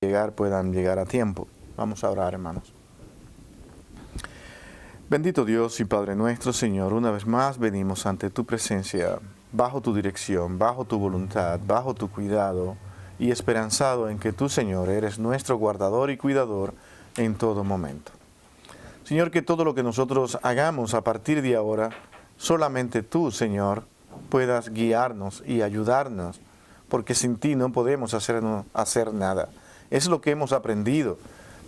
llegar puedan llegar a tiempo. Vamos a orar, hermanos. Bendito Dios y Padre nuestro, Señor, una vez más venimos ante tu presencia, bajo tu dirección, bajo tu voluntad, bajo tu cuidado y esperanzado en que tú, Señor, eres nuestro guardador y cuidador en todo momento. Señor, que todo lo que nosotros hagamos a partir de ahora, solamente tú, Señor, puedas guiarnos y ayudarnos, porque sin ti no podemos hacer nada. Es lo que hemos aprendido,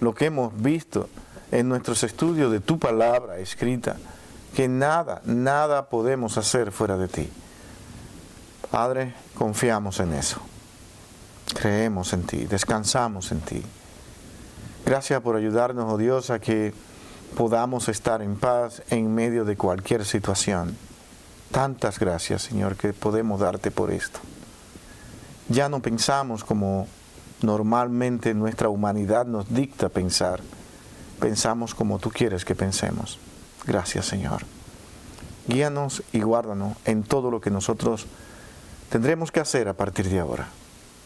lo que hemos visto en nuestros estudios de tu palabra escrita, que nada podemos hacer fuera de ti. Padre, confiamos en eso. Creemos en ti, descansamos en ti. Gracias por ayudarnos, oh Dios, a que podamos estar en paz en medio de cualquier situación. Tantas gracias, Señor, que podemos darte por esto. Ya no pensamos como normalmente nuestra humanidad nos dicta pensar. Pensamos como tú quieres que pensemos. Gracias, Señor. Guíanos y guárdanos en todo lo que nosotros tendremos que hacer a partir de ahora,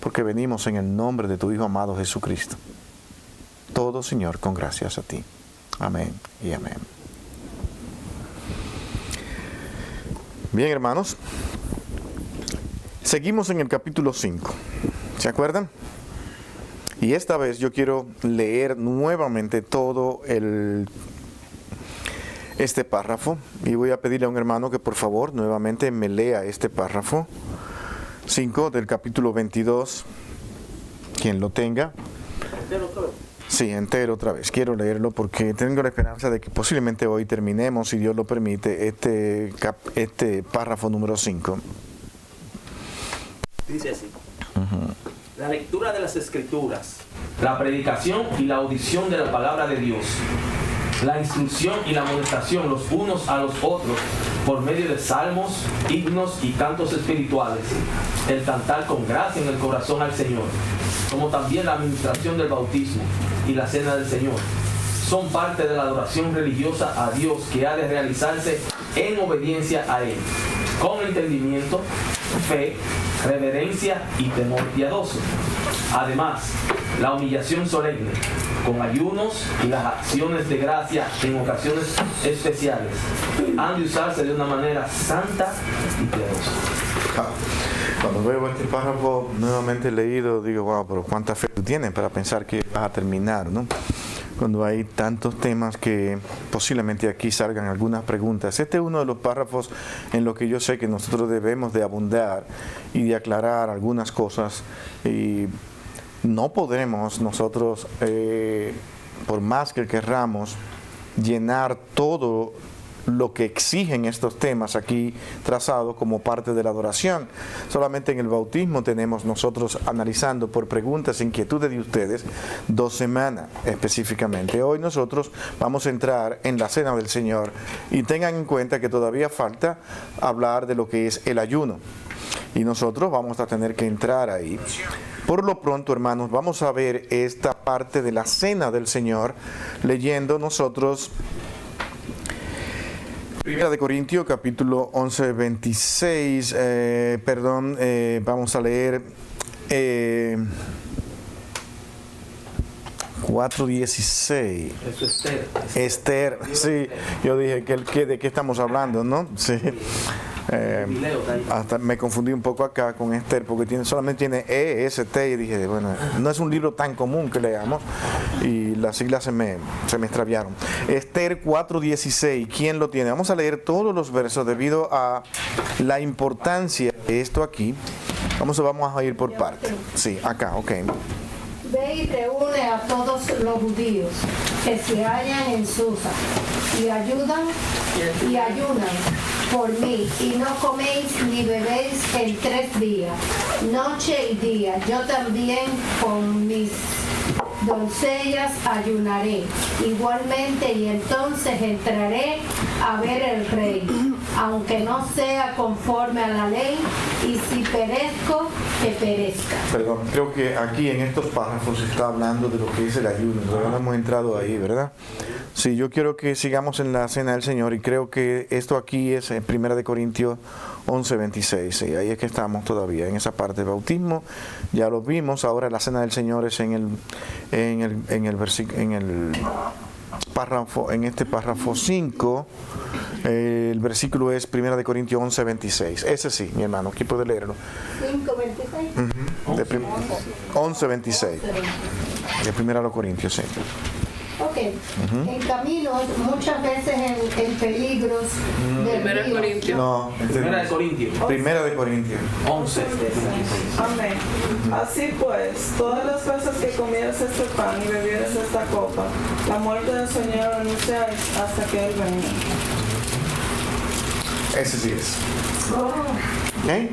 porque venimos en el nombre de tu Hijo amado Jesucristo. Todo, Señor, con gracias a ti. Amén y amén. Bien, hermanos, seguimos en el capítulo 5. ¿Se acuerdan? Y esta vez yo quiero leer nuevamente todo este párrafo. Y voy a pedirle a un hermano que por favor nuevamente me lea este párrafo 5 del capítulo 22. Quien lo tenga. Sí, entero otra vez. Quiero leerlo porque tengo la esperanza de que posiblemente hoy terminemos, si Dios lo permite, este párrafo número 5. Dice así. La lectura de las Escrituras, la predicación y la audición de la palabra de Dios, la instrucción y la amonestación los unos a los otros por medio de salmos, himnos y cantos espirituales, el cantar con gracia en el corazón al Señor, como también la administración del bautismo y la cena del Señor, son parte de la adoración religiosa a Dios que ha de realizarse en obediencia a Él, con entendimiento, fe, reverencia y temor piadoso. Además, la humillación solemne, con ayunos y las acciones de gracia en ocasiones especiales, han de usarse de una manera santa y piadosa. Cuando veo este párrafo nuevamente leído, digo, wow, pero cuánta fe tú tienes para pensar que vas a terminar, ¿no? Cuando hay tantos temas que posiblemente aquí salgan algunas preguntas. Este es uno de los párrafos en los que yo sé que nosotros debemos de abundar y de aclarar algunas cosas. Y no podremos nosotros, por más que querramos, llenar todo lo que exigen estos temas aquí trazados como parte de la adoración. Solamente en el bautismo tenemos nosotros analizando por preguntas e inquietudes de ustedes 2 semanas específicamente. Hoy nosotros vamos a entrar en la cena del Señor y tengan en cuenta que todavía falta hablar de lo que es el ayuno y nosotros vamos a tener que entrar ahí. Por lo pronto, hermanos, vamos a ver esta parte de la cena del Señor leyendo nosotros Primera de Corintios, capítulo 11, 26, vamos a leer 4:16. Eso es Esther, sí, yo dije de qué estamos hablando, ¿no? Sí. Hasta me confundí un poco acá con Esther porque solamente tiene EST y dije, bueno, no es un libro tan común que leamos y las siglas se me extraviaron. Esther 4:16, ¿quién lo tiene? Vamos a leer todos los versos debido a la importancia de esto aquí. Vamos a ir por partes. Sí, acá, ok. Ve y reúne a todos los judíos que se hallan en Susa y ayunan por mí, y no coméis ni bebéis en 3 días, noche y día. Yo también con mis doncellas ayunaré igualmente, y entonces entraré a ver el rey, aunque no sea conforme a la ley, y si perezco, que perezca. Perdón, creo que aquí en estos párrafos se está hablando de lo que es el ayuno. Todavía no hemos entrado ahí, ¿verdad? Sí, yo quiero que sigamos en la cena del Señor y creo que esto aquí es en 1 Corintios 11:26. Sí, ahí es que estamos todavía, en esa parte de bautismo. Ya lo vimos, ahora la cena del Señor es en este párrafo 5. El versículo es 1 Corintios 11:26. Ese sí, mi hermano, aquí puede leerlo. 5:26. 11:26. De 1 Corintios, sí. Ok. En caminos, muchas veces en peligros del río. No, 1 Corintios 11. Amén. Así pues, todas las veces que comieras este pan y bebieras esta copa, la muerte del Señor anunciáis hasta que Él venga. Ese sí es. ¿Ok?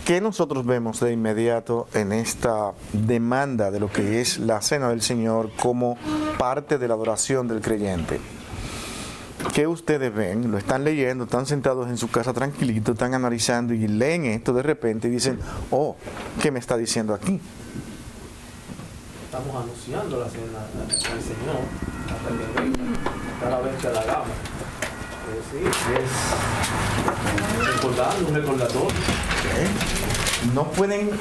¿Qué nosotros vemos de inmediato en esta demanda de lo que es la cena del Señor como parte de la adoración del creyente? ¿Qué ustedes ven? Lo están leyendo, están sentados en su casa tranquilitos, están analizando y leen esto de repente y dicen, oh, ¿qué me está diciendo aquí? Estamos anunciando la cena del Señor hasta que venga, cada vez que la hagamos. Es recordar, un recordatorio. No pueden,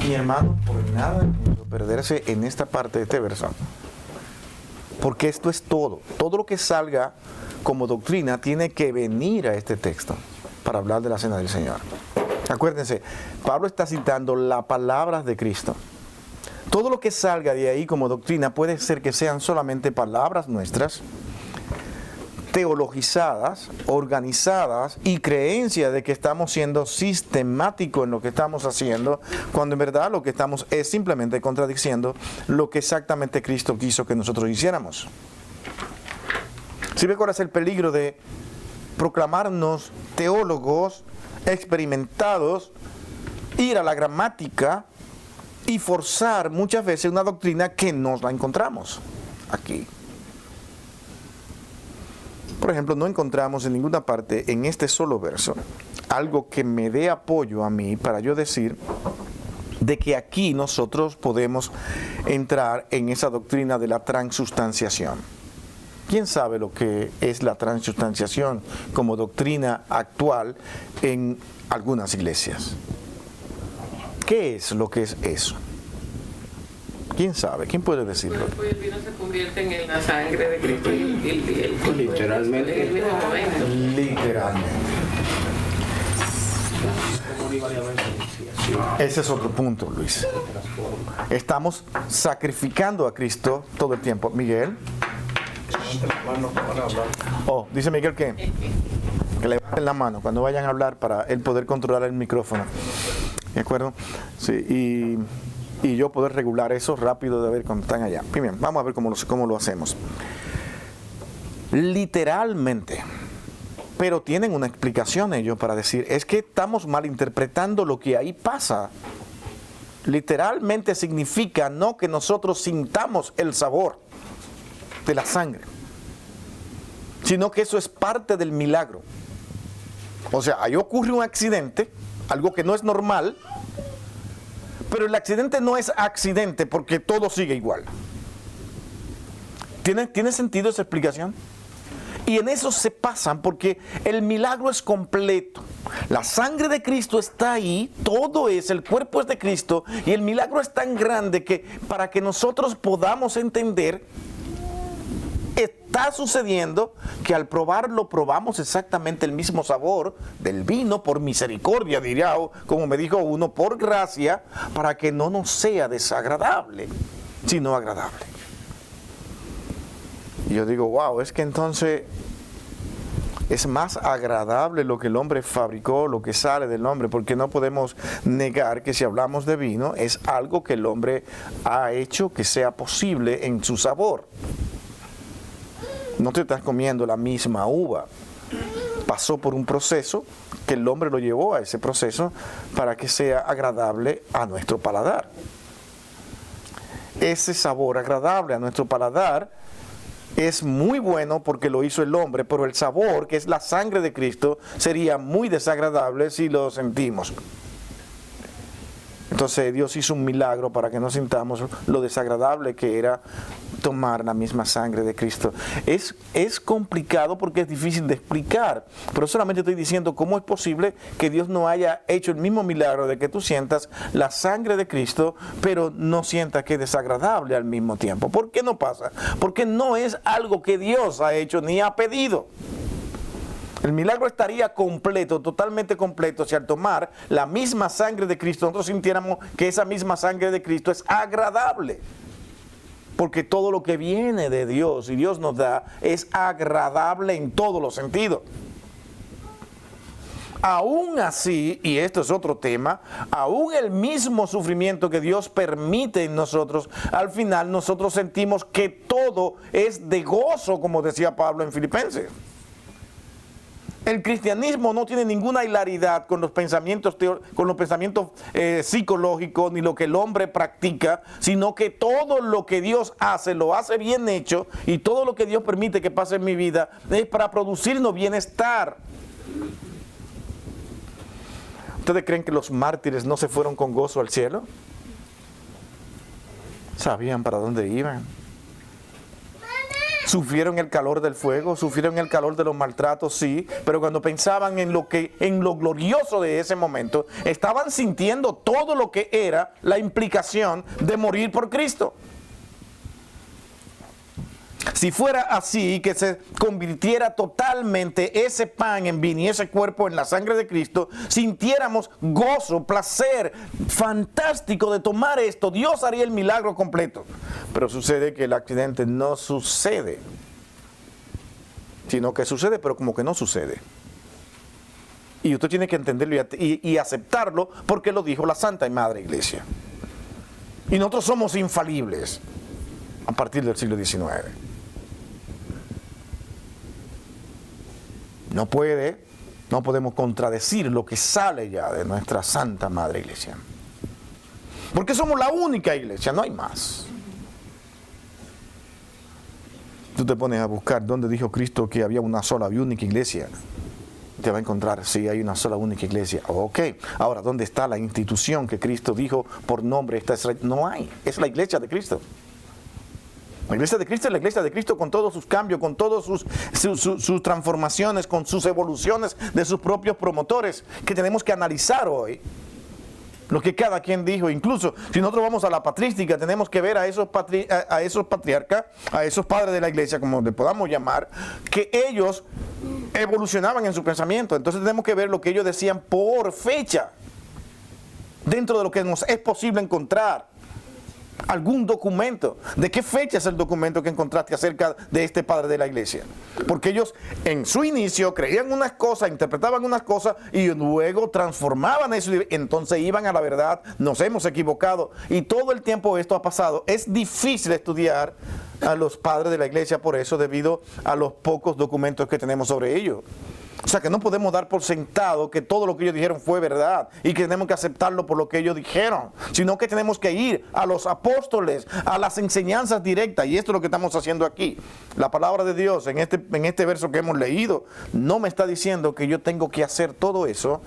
mi hermano, por nada del mundo perderse en esta parte de este verso. Porque esto es todo. Todo lo que salga como doctrina tiene que venir a este texto para hablar de la cena del Señor. Acuérdense, Pablo está citando las palabras de Cristo. Todo lo que salga de ahí como doctrina puede ser que sean solamente palabras nuestras, teologizadas, organizadas y creencia de que estamos siendo sistemáticos en lo que estamos haciendo, cuando en verdad lo que estamos es simplemente contradiciendo lo que exactamente Cristo quiso que nosotros hiciéramos. ¿Sí ve cuál es el peligro de proclamarnos teólogos experimentados, ir a la gramática y forzar muchas veces una doctrina que no la encontramos aquí? Por ejemplo, no encontramos en ninguna parte en este solo verso algo que me dé apoyo a mí para yo decir de que aquí nosotros podemos entrar en esa doctrina de la transustanciación. ¿Quién sabe lo que es la transustanciación como doctrina actual en algunas iglesias? ¿Qué es lo que es eso? ¿Quién sabe? ¿Quién puede decirlo? Pues el vino se convierte en la sangre de Cristo y el cuerpo. Literalmente. En el mismo momento. Literalmente. Ese es otro punto, Luis. Estamos sacrificando a Cristo todo el tiempo. Miguel. Oh, dice Miguel que levanten la mano cuando vayan a hablar para él poder controlar el micrófono. ¿De acuerdo? Sí, y yo poder regular eso rápido de ver cuando están allá. Bien, vamos a ver cómo lo hacemos. Literalmente, pero tienen una explicación ellos para decir, es que estamos malinterpretando lo que ahí pasa. Literalmente significa no que nosotros sintamos el sabor de la sangre, sino que eso es parte del milagro. O sea, ahí ocurre un accidente, algo que no es normal, pero el accidente no es accidente porque todo sigue igual. ¿Tiene sentido esa explicación? Y en eso se pasan porque el milagro es completo. La sangre de Cristo está ahí, todo es, el cuerpo es de Cristo y el milagro es tan grande que para que nosotros podamos entender, está sucediendo que al probarlo probamos exactamente el mismo sabor del vino por misericordia, diría, como me dijo uno, por gracia, para que no nos sea desagradable, sino agradable. Y yo digo, wow, es que entonces es más agradable lo que el hombre fabricó, lo que sale del hombre, porque no podemos negar que si hablamos de vino es algo que el hombre ha hecho que sea posible en su sabor. No te estás comiendo la misma uva. Pasó por un proceso que el hombre lo llevó a ese proceso para que sea agradable a nuestro paladar. Ese sabor agradable a nuestro paladar es muy bueno porque lo hizo el hombre, pero el sabor, que es la sangre de Cristo, sería muy desagradable si lo sentimos. Entonces Dios hizo un milagro para que no sintamos lo desagradable que era tomar la misma sangre de Cristo. Es complicado porque es difícil de explicar, pero solamente estoy diciendo cómo es posible que Dios no haya hecho el mismo milagro de que tú sientas la sangre de Cristo, pero no sientas que es desagradable al mismo tiempo. ¿Por qué no pasa? Porque no es algo que Dios ha hecho ni ha pedido. El milagro estaría completo, totalmente completo, si al tomar la misma sangre de Cristo nosotros sintiéramos que esa misma sangre de Cristo es agradable. Porque todo lo que viene de Dios y Dios nos da es agradable en todos los sentidos. Aún así, y esto es otro tema, aún el mismo sufrimiento que Dios permite en nosotros, al final nosotros sentimos que todo es de gozo, como decía Pablo en Filipenses. El cristianismo no tiene ninguna hilaridad con los pensamientos, psicológicos ni lo que el hombre practica, sino que todo lo que Dios hace, lo hace bien hecho, y todo lo que Dios permite que pase en mi vida es para producirnos bienestar. ¿Ustedes creen que los mártires no se fueron con gozo al cielo? Sabían para dónde iban. Sufrieron el calor del fuego, sufrieron el calor de los maltratos, sí, pero cuando pensaban en lo glorioso de ese momento, estaban sintiendo todo lo que era la implicación de morir por Cristo. Si fuera así, que se convirtiera totalmente ese pan en vino y ese cuerpo en la sangre de Cristo, sintiéramos gozo, placer fantástico de tomar esto, Dios haría el milagro completo. Pero sucede que el accidente no sucede, sino que sucede, pero como que no sucede. Y usted tiene que entenderlo y aceptarlo, porque lo dijo la Santa y Madre Iglesia. Y nosotros somos infalibles a partir del siglo XIX. No podemos contradecir lo que sale ya de nuestra Santa Madre Iglesia. Porque somos la única iglesia, no hay más. Tú te pones a buscar dónde dijo Cristo que había una sola y única iglesia. Te va a encontrar, sí, hay una sola única iglesia. Ok, ahora, ¿dónde está la institución que Cristo dijo por nombre? No hay, es la iglesia de Cristo. La iglesia de Cristo es la iglesia de Cristo con todos sus cambios, con todas sus transformaciones, con sus evoluciones de sus propios promotores, que tenemos que analizar hoy. Lo que cada quien dijo, incluso si nosotros vamos a la patrística, tenemos que ver a esos patriarcas, a esos padres de la iglesia, como le podamos llamar, que ellos evolucionaban en su pensamiento. Entonces tenemos que ver lo que ellos decían por fecha, dentro de lo que nos es posible encontrar. Algún documento. ¿De qué fecha es el documento que encontraste acerca de este padre de la iglesia? Porque ellos en su inicio creían unas cosas, interpretaban unas cosas y luego transformaban eso, y entonces iban a la verdad. Nos hemos equivocado y todo el tiempo esto ha pasado. Es difícil estudiar a los padres de la iglesia por eso, debido a los pocos documentos que tenemos sobre ellos. O sea que no podemos dar por sentado que todo lo que ellos dijeron fue verdad y que tenemos que aceptarlo por lo que ellos dijeron, sino que tenemos que ir a los apóstoles, a las enseñanzas directas, y esto es lo que estamos haciendo aquí. La palabra de Dios en este verso que hemos leído no me está diciendo que yo tengo que hacer todo eso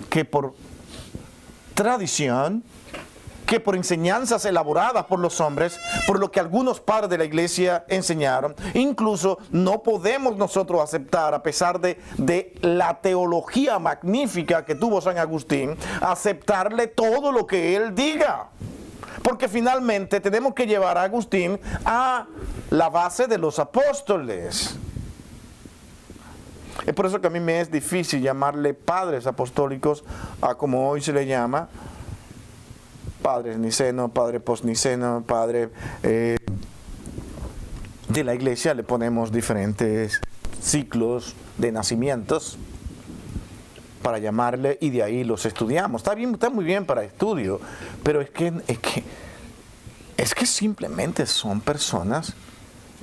que por tradición, que por enseñanzas elaboradas por los hombres, por lo que algunos padres de la iglesia enseñaron. Incluso no podemos nosotros aceptar, a pesar de la teología magnífica que tuvo San Agustín, aceptarle todo lo que él diga. Porque finalmente tenemos que llevar a Agustín a la base de los apóstoles. Es por eso que a mí me es difícil llamarle padres apostólicos a como hoy se le llama, padre niceno, padre postniceno, padre de la iglesia. Le ponemos diferentes ciclos de nacimientos para llamarle, y de ahí los estudiamos. Está bien, está muy bien para estudio, pero es que simplemente son personas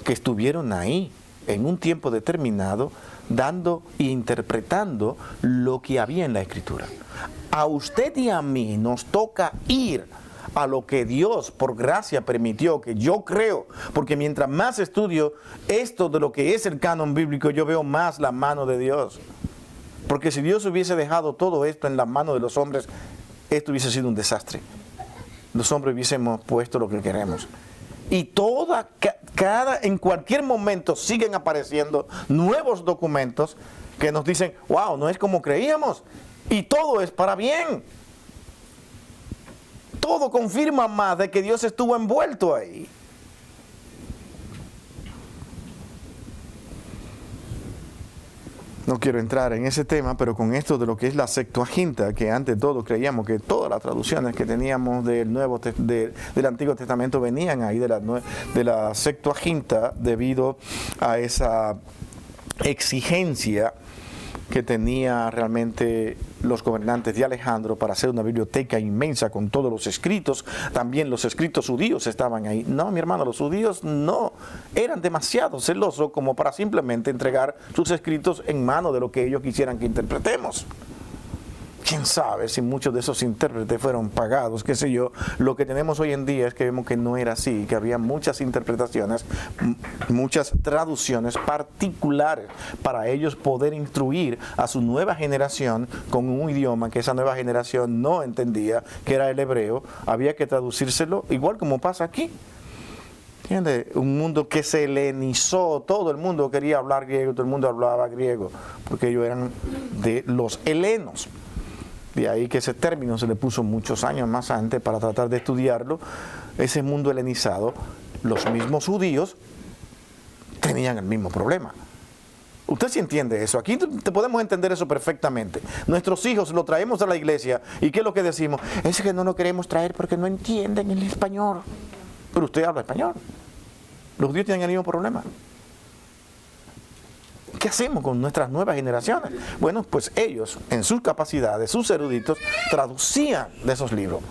que estuvieron ahí en un tiempo determinado, dando e interpretando lo que había en la Escritura. A usted y a mí nos toca ir a lo que Dios por gracia permitió, que yo creo, porque mientras más estudio esto de lo que es el canon bíblico, yo veo más la mano de Dios. Porque si Dios hubiese dejado todo esto en las manos de los hombres, esto hubiese sido un desastre. Los hombres hubiésemos puesto lo que queremos. Y en cualquier momento siguen apareciendo nuevos documentos que nos dicen, wow, no es como creíamos. Y todo es para bien. Todo confirma más de que Dios estuvo envuelto ahí. No quiero entrar en ese tema, pero con esto de lo que es la Septuaginta, que ante todo creíamos que todas las traducciones que teníamos del Antiguo Testamento venían ahí de la Septuaginta, debido a esa exigencia que tenía realmente los gobernantes de Alejandro para hacer una biblioteca inmensa con todos los escritos. También los escritos judíos estaban ahí. No, mi hermano, los judíos no eran demasiado celosos como para simplemente entregar sus escritos en manos de lo que ellos quisieran que interpretemos. Quién sabe si muchos de esos intérpretes fueron pagados, qué sé yo. Lo que tenemos hoy en día es que vemos que no era así, que había muchas interpretaciones, muchas traducciones particulares para ellos poder instruir a su nueva generación con un idioma que esa nueva generación no entendía, que era el hebreo. Había que traducírselo, igual como pasa aquí. ¿Entiendes? Un mundo que se helenizó, todo el mundo quería hablar griego, todo el mundo hablaba griego, porque ellos eran de los helenos. De ahí que ese término se le puso muchos años más antes para tratar de estudiarlo. Ese mundo helenizado, los mismos judíos tenían el mismo problema. Usted sí entiende eso. Aquí te podemos entender eso perfectamente. Nuestros hijos lo traemos a la iglesia y ¿qué es lo que decimos? Es que no lo queremos traer porque no entienden el español. Pero usted habla español. Los judíos tienen el mismo problema. ¿Qué hacemos con nuestras nuevas generaciones? Bueno, pues ellos, en sus capacidades, sus eruditos, traducían de esos libros.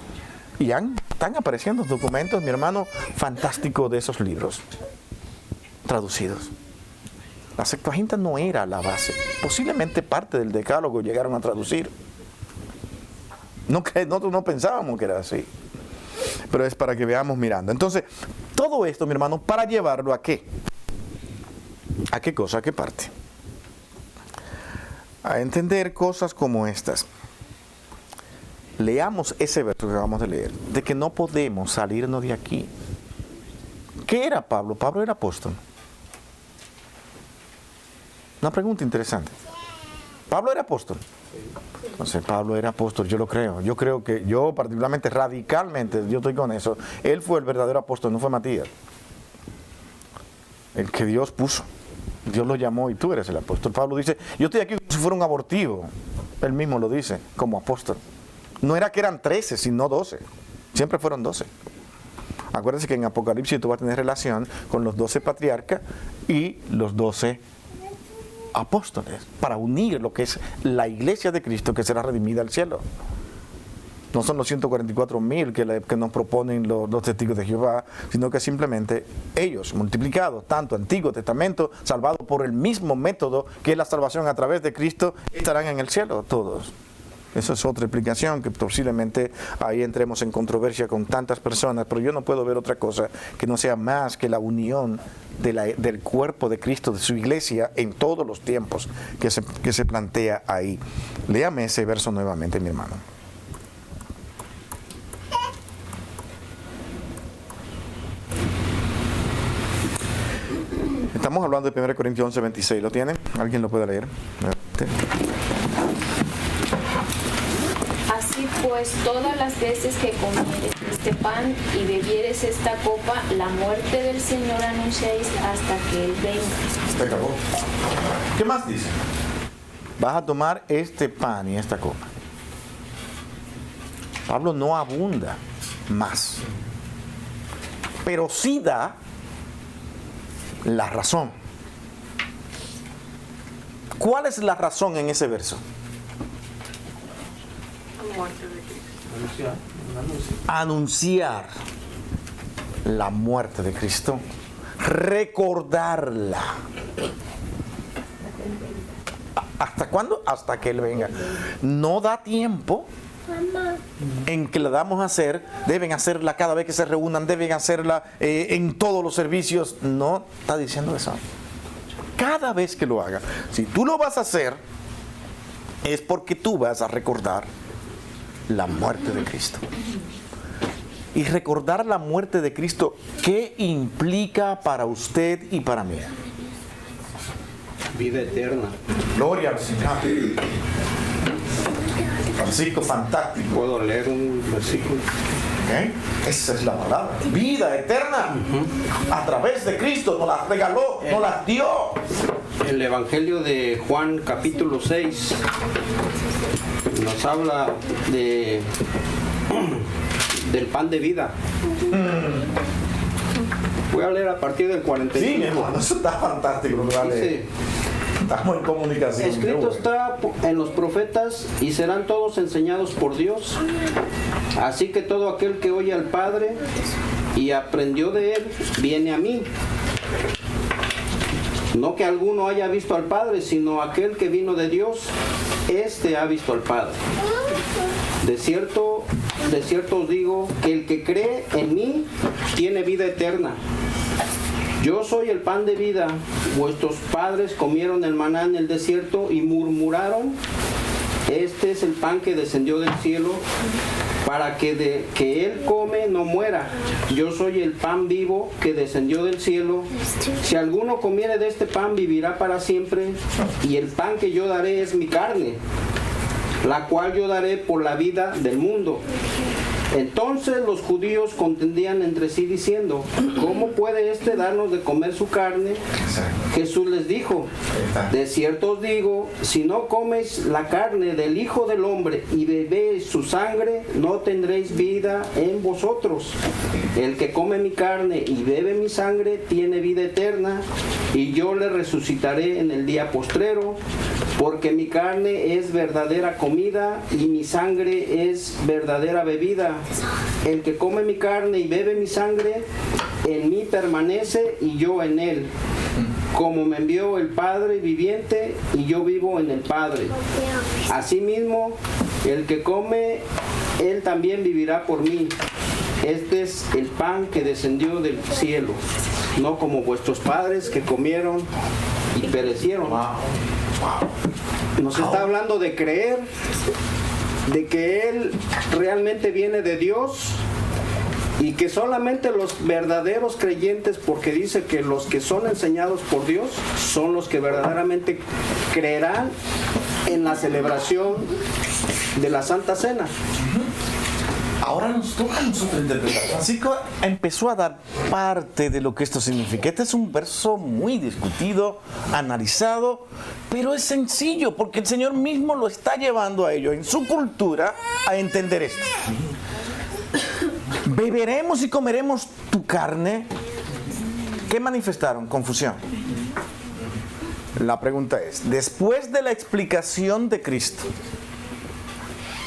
Y están apareciendo documentos, mi hermano, fantásticos de esos libros, traducidos. La Septuaginta no era la base. Posiblemente parte del Decálogo llegaron a traducir. Nosotros no pensábamos que era así. Pero es para que veamos mirando. Entonces, todo esto, mi hermano, para llevarlo ¿a qué? ¿A qué cosa? ¿A qué parte? A entender cosas como estas. Leamos ese verso que acabamos de leer, de que no podemos salirnos de aquí. ¿Qué era Pablo? Pablo era apóstol. Una pregunta interesante. ¿Pablo era apóstol? Entonces, Pablo era apóstol, yo lo creo. Yo creo que yo particularmente, radicalmente, yo estoy con eso. Él fue el verdadero apóstol, no fue Matías. El que Dios puso. Dios lo llamó y tú eres el apóstol. Pablo dice, yo estoy aquí como si fuera un abortivo. Él mismo lo dice, como apóstol. No era que eran 13, sino 12. Siempre fueron 12. Acuérdense que en Apocalipsis tú vas a tener relación con los 12 patriarcas y los 12 apóstoles, para unir lo que es la iglesia de Cristo que será redimida al cielo. No son los 144,000 que nos proponen los testigos de Jehová, sino que simplemente ellos, multiplicados, tanto Antiguo Testamento, salvados por el mismo método que es la salvación a través de Cristo, estarán en el cielo todos. Esa es otra explicación que posiblemente ahí entremos en controversia con tantas personas, pero yo no puedo ver otra cosa que no sea más que la unión del cuerpo de Cristo, de su iglesia, en todos los tiempos que se plantea ahí. Léame ese verso nuevamente, mi hermano. Estamos hablando de 1 Corintios 11:26. ¿Lo tienen? ¿Alguien lo puede leer? Así pues, todas las veces que comieres este pan y bebieres esta copa, la muerte del Señor anunciáis hasta que Él venga. Se acabó. ¿Qué más dice? Vas a tomar este pan y esta copa. Pablo no abunda más, pero sí da la razón. ¿Cuál es la razón en ese verso? La muerte de Cristo. Anunciar la muerte de Cristo, recordarla. ¿Hasta cuándo? Hasta que Él venga. No da tiempo en que la damos a hacer, deben hacerla cada vez que se reúnan, deben hacerla en todos los servicios. No está diciendo eso. Cada vez que lo haga, si tú lo vas a hacer, es porque tú vas a recordar la muerte de Cristo. Y recordar la muerte de Cristo, ¿qué implica para usted y para mí? Vida eterna. Gloria al Señor. Versículo fantástico. ¿Puedo leer un versículo? ¿Okay? Esa es la palabra. Vida eterna. A través de Cristo nos la regaló, nos la dio. El Evangelio de Juan capítulo 6 nos habla del pan de vida. Voy a leer a partir del 45. Sí, mi hermano, eso está fantástico. Dice, estamos en comunicación. escrito está en los profetas y serán todos enseñados por Dios. Así que todo aquel que oye al Padre y aprendió de él, viene a mí. No que alguno haya visto al Padre, sino aquel que vino de Dios, éste ha visto al Padre. De cierto os digo que el que cree en mí tiene vida eterna. Yo soy el pan de vida. Vuestros padres comieron el maná en el desierto y murmuraron. Este es el pan que descendió del cielo, para que de que él come no muera. Yo soy el pan vivo que descendió del cielo. Si alguno comiere de este pan, vivirá para siempre. Y el pan que yo daré es mi carne, la cual yo daré por la vida del mundo. Entonces los judíos contendían entre sí diciendo, ¿cómo puede éste darnos de comer su carne? Jesús les dijo, de cierto os digo, si no coméis la carne del Hijo del Hombre y bebéis su sangre, no tendréis vida en vosotros. El que come mi carne y bebe mi sangre tiene vida eterna, y yo le resucitaré en el día postrero, porque mi carne es verdadera comida y mi sangre es verdadera bebida. El que come mi carne y bebe mi sangre, en mí permanece y yo en él. Como me envió el Padre viviente y yo vivo en el Padre. Asimismo, el que come, él también vivirá por mí. Este es el pan que descendió del cielo, no como vuestros padres que comieron y perecieron. Nos está hablando de creer, de que Él realmente viene de Dios y que solamente los verdaderos creyentes, porque dice que los que son enseñados por Dios son los que verdaderamente creerán en la celebración de la Santa Cena. Ahora nos toca a nosotros interpretar. Francisco empezó a dar parte de lo que esto significa. Este es un verso muy discutido, analizado, pero es sencillo porque el Señor mismo lo está llevando a ellos en su cultura a entender esto. ¿Beberemos y comeremos tu carne? ¿Qué manifestaron? Confusión. La pregunta es, después de la explicación de Cristo,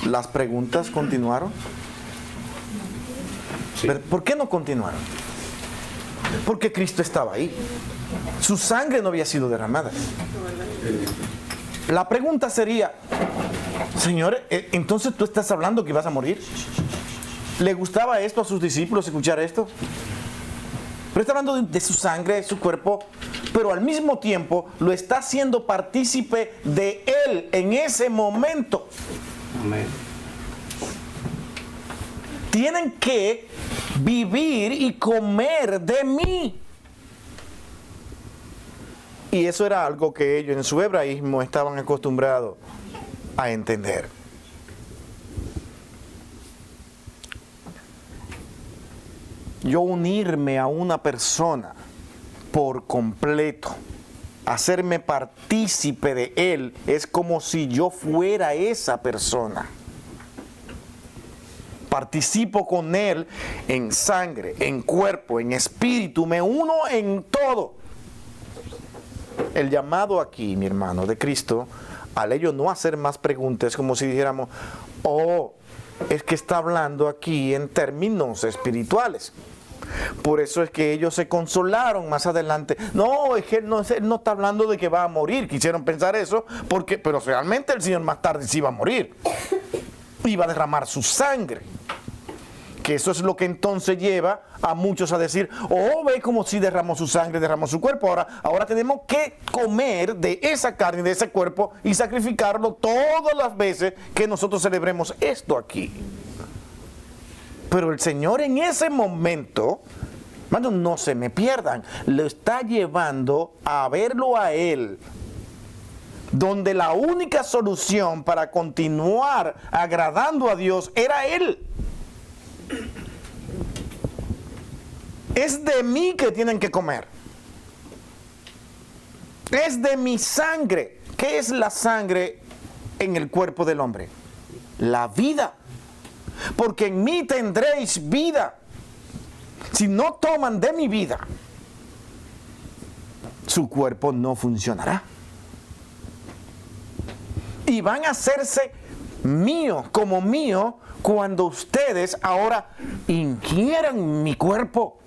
¿las preguntas continuaron? Sí. ¿Por qué no continuaron? Porque Cristo estaba ahí. Su sangre no había sido derramada. La pregunta sería, Señor, ¿entonces tú estás hablando que vas a morir? ¿Le gustaba esto a sus discípulos, escuchar esto? Pero está hablando de su sangre, de su cuerpo, pero al mismo tiempo lo está haciendo partícipe de Él en ese momento. Amén. Tienen que vivir y comer de mí. Y eso era algo que ellos en su hebraísmo estaban acostumbrados a entender. Yo unirme a una persona por completo, hacerme partícipe de él, es como si yo fuera esa persona. Participo con él en sangre, en cuerpo, en espíritu, me uno en todo. El llamado aquí, mi hermano, de Cristo, al ellos no hacer más preguntas, es como si dijéramos, oh, es que está hablando aquí en términos espirituales. Por eso es que ellos se consolaron más adelante. No, es que él no está hablando de que va a morir. Quisieron pensar eso, pero realmente el Señor más tarde sí iba a morir. Iba a derramar su sangre. Que eso es lo que entonces lleva a muchos a decir, oh, ve como si derramó su sangre, derramó su cuerpo. Ahora tenemos que comer de esa carne, de ese cuerpo y sacrificarlo todas las veces que nosotros celebremos esto aquí. Pero el Señor en ese momento, hermanos, no se me pierdan, lo está llevando a verlo a Él, donde la única solución para continuar agradando a Dios era Él. Es de mí que tienen que comer. Es de mi sangre. ¿Qué es la sangre en el cuerpo del hombre? La vida. Porque en mí tendréis vida. Si no toman de mi vida, su cuerpo no funcionará. Y van a hacerse mío, como mío, cuando ustedes ahora ingieran mi cuerpo.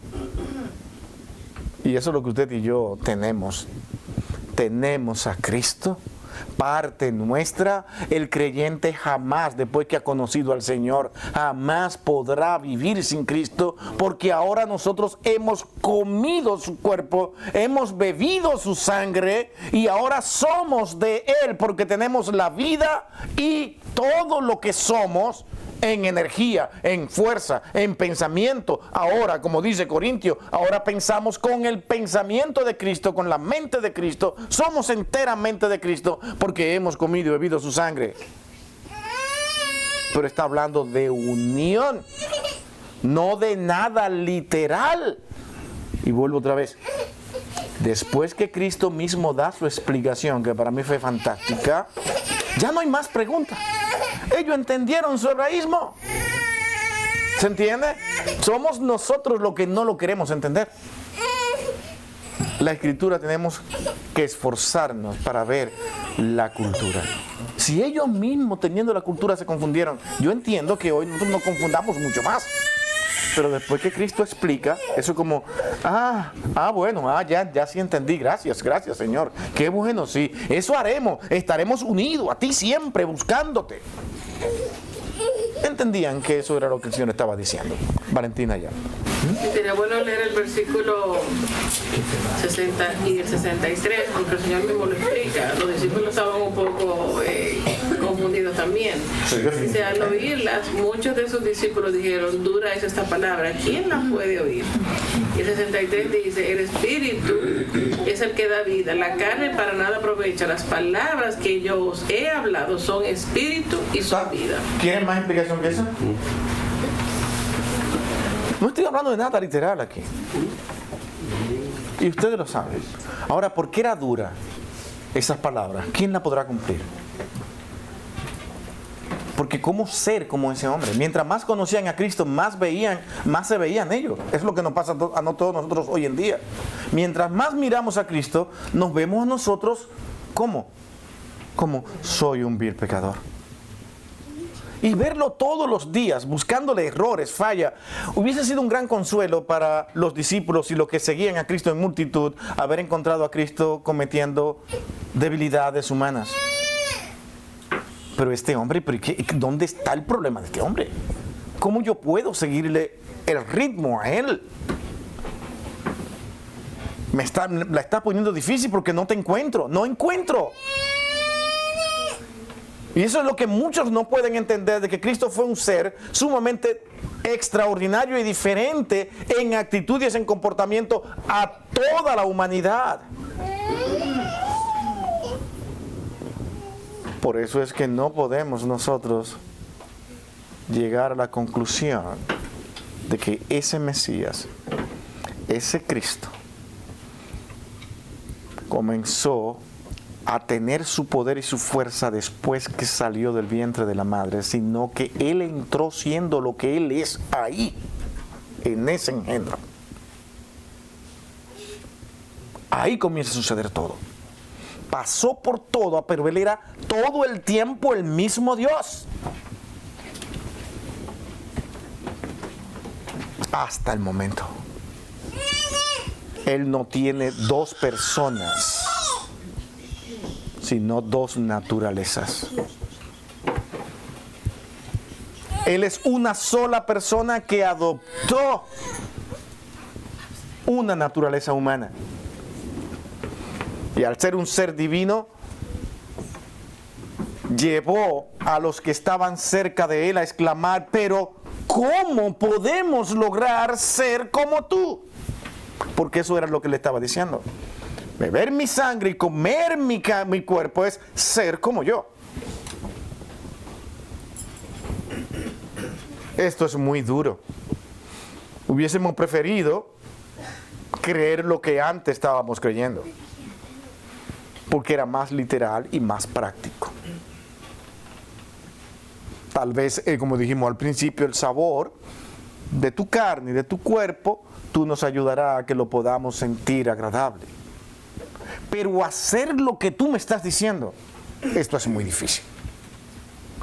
Y eso es lo que usted y yo tenemos. Tenemos a Cristo, parte nuestra. El creyente jamás, después que ha conocido al Señor, jamás podrá vivir sin Cristo, porque ahora nosotros hemos comido su cuerpo, hemos bebido su sangre y ahora somos de Él, porque tenemos la vida y todo lo que somos en energía, en fuerza, en pensamiento. Ahora, como dice Corintio, ahora pensamos con el pensamiento de Cristo, con la mente de Cristo. Somos enteramente de Cristo porque hemos comido y bebido su sangre. Pero está hablando de unión, no de nada literal. Y vuelvo otra vez. Después que Cristo mismo da su explicación, que para mí fue fantástica, ya no hay más preguntas. Ellos entendieron su hebraísmo. ¿Se entiende? Somos nosotros los que no lo queremos entender. La Escritura tenemos que esforzarnos para ver la cultura. Si ellos mismos, teniendo la cultura, se confundieron, yo entiendo que hoy nosotros nos confundamos mucho más. Pero después que Cristo explica, eso es como, bueno, ya sí entendí, gracias Señor, qué bueno, sí, eso haremos, estaremos unidos a ti siempre, buscándote. Entendían que eso era lo que el Señor estaba diciendo. Valentina ya. Sería bueno leer el versículo 60 y el 63, porque el Señor mismo lo explica. Los discípulos estaban un poco confundidos también. Dice, al oírlas, muchos de sus discípulos dijeron, dura es esta palabra, ¿quién la puede oír? Y el 63 dice, el Espíritu es el que da vida, la carne para nada aprovecha, las palabras que yo os he hablado son espíritu y son vida. ¿Quieren más explicación que esa? No estoy hablando de nada literal aquí. Y ustedes lo saben. Ahora, ¿por qué era dura esas palabras? ¿Quién la podrá cumplir? Porque ¿cómo ser como ese hombre? Mientras más conocían a Cristo, más se veían ellos. Es lo que nos pasa a todos nosotros hoy en día. Mientras más miramos a Cristo, nos vemos a nosotros como soy un vil pecador. Y verlo todos los días, buscándole errores, falla, hubiese sido un gran consuelo para los discípulos y los que seguían a Cristo en multitud, haber encontrado a Cristo cometiendo debilidades humanas. Pero este hombre, ¿dónde está el problema de este hombre? ¿Cómo yo puedo seguirle el ritmo a él? La está poniendo difícil porque no encuentro. Y eso es lo que muchos no pueden entender, de que Cristo fue un ser sumamente extraordinario y diferente en actitudes, en comportamiento a toda la humanidad. Por eso es que no podemos nosotros llegar a la conclusión de que ese Mesías, ese Cristo, comenzó a tener su poder y su fuerza después que salió del vientre de la madre, sino que Él entró siendo lo que Él es ahí, en ese engendro. Ahí comienza a suceder todo. Pasó por todo, pero Él era todo el tiempo el mismo Dios. Hasta el momento. Él no tiene dos personas, sino dos naturalezas. Él es una sola persona que adoptó una naturaleza humana. Y al ser un ser divino, llevó a los que estaban cerca de Él a exclamar, pero ¿cómo podemos lograr ser como tú? Porque eso era lo que le estaba diciendo. Beber mi sangre y comer mi cuerpo es ser como yo. Esto es muy duro. Hubiésemos preferido creer lo que antes estábamos creyendo, porque era más literal y más práctico. Tal vez, como dijimos al principio, el sabor de tu carne y de tu cuerpo, tú nos ayudará a que lo podamos sentir agradable. Pero hacer lo que tú me estás diciendo, esto es muy difícil.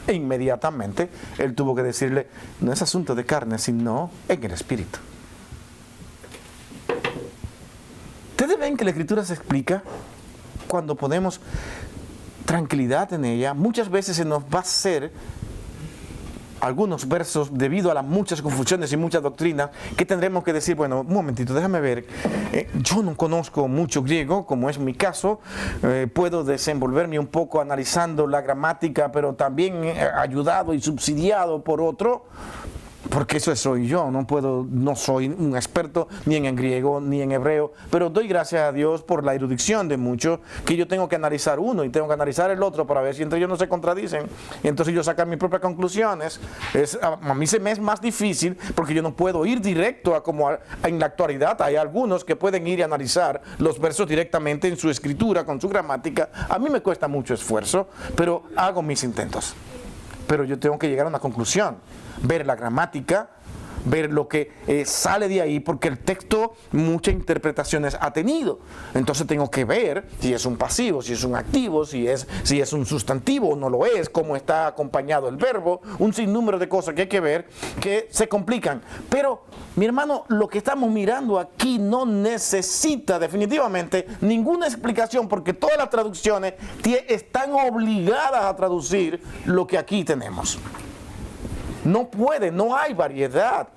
E inmediatamente él tuvo que decirle, no es asunto de carne, sino en el espíritu. Ustedes ven que la Escritura se explica cuando ponemos tranquilidad en ella. Muchas veces se nos va a hacer algunos versos, debido a las muchas confusiones y muchas doctrinas, que tendremos que decir, bueno, un momentito, déjame ver, yo no conozco mucho griego, como es mi caso, puedo desenvolverme un poco analizando la gramática, pero también ayudado y subsidiado por otro, porque eso soy yo, no soy un experto ni en griego ni en hebreo, pero doy gracias a Dios por la erudición de muchos, que yo tengo que analizar uno y tengo que analizar el otro para ver si entre ellos no se contradicen, y entonces yo sacar mis propias conclusiones. A mí se me es más difícil porque yo no puedo ir directo a como en la actualidad hay algunos que pueden ir y analizar los versos directamente en su escritura, con su gramática. A mí me cuesta mucho esfuerzo, pero hago mis intentos. Pero yo tengo que llegar a una conclusión, ver la gramática, ver lo que sale de ahí, porque el texto muchas interpretaciones ha tenido. Entonces tengo que ver si es un pasivo, si es un activo, si es un sustantivo o no lo es, cómo está acompañado el verbo, un sinnúmero de cosas que hay que ver que se complican. Pero, mi hermano, lo que estamos mirando aquí no necesita definitivamente ninguna explicación, porque todas las traducciones están obligadas a traducir lo que aquí tenemos. No puede, no hay variedad.